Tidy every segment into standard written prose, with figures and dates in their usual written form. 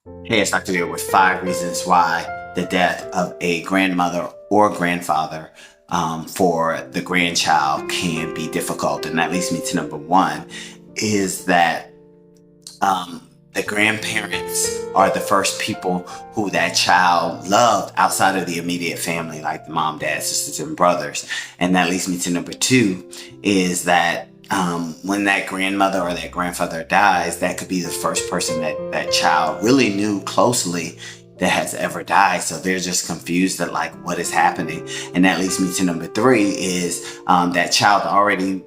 Hey, it's Dr. Deal with 5 reasons why the death of a grandmother or grandfather for the grandchild can be difficult. And that leads me to number one is that the grandparents are the first people who that child loved outside of the immediate family, like the mom, dad, sisters, and brothers. And that leads me to number two is that when that grandmother or that grandfather dies, that could be the first person that that child really knew closely that has ever died. So they're just confused at like what is happening. And that leads me to number three is that child already,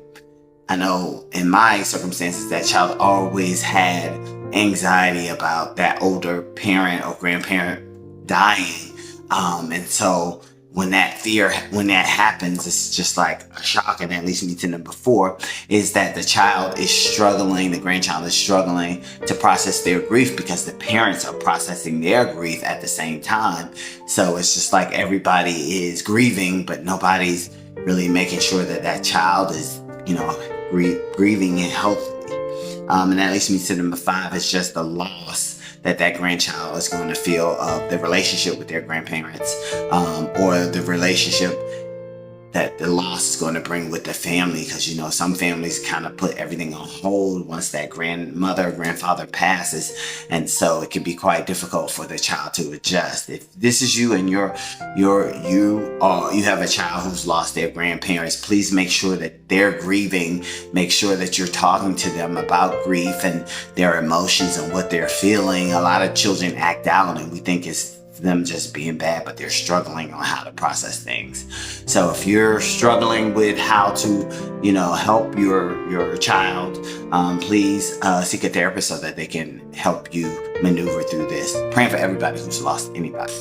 I know in my circumstances, that child always had anxiety about that older parent or grandparent dying. And so when that happens, it's just like a shock. And that leads me to number four is that the child is struggling, the grandchild is struggling to process their grief because the parents are processing their grief at the same time. So it's just like everybody is grieving, but nobody's really making sure that that child is, grieving and healthy. And that leads me to number five is just the loss that that grandchild is going to feel of the relationship with their grandparents, or the relationship that the loss is going to bring with the family. Because, some families kind of put everything on hold once that grandmother or grandfather passes. And so it can be quite difficult for the child to adjust. If this is you and you have a child who's lost their grandparents, please make sure that they're grieving. Make sure that you're talking to them about grief and their emotions and what they're feeling. A lot of children act out and we think it's them just being bad, but they're struggling on how to process things. So if you're struggling with how to, help your child, please seek a therapist so that they can help you maneuver through this. Praying for everybody who's lost anybody.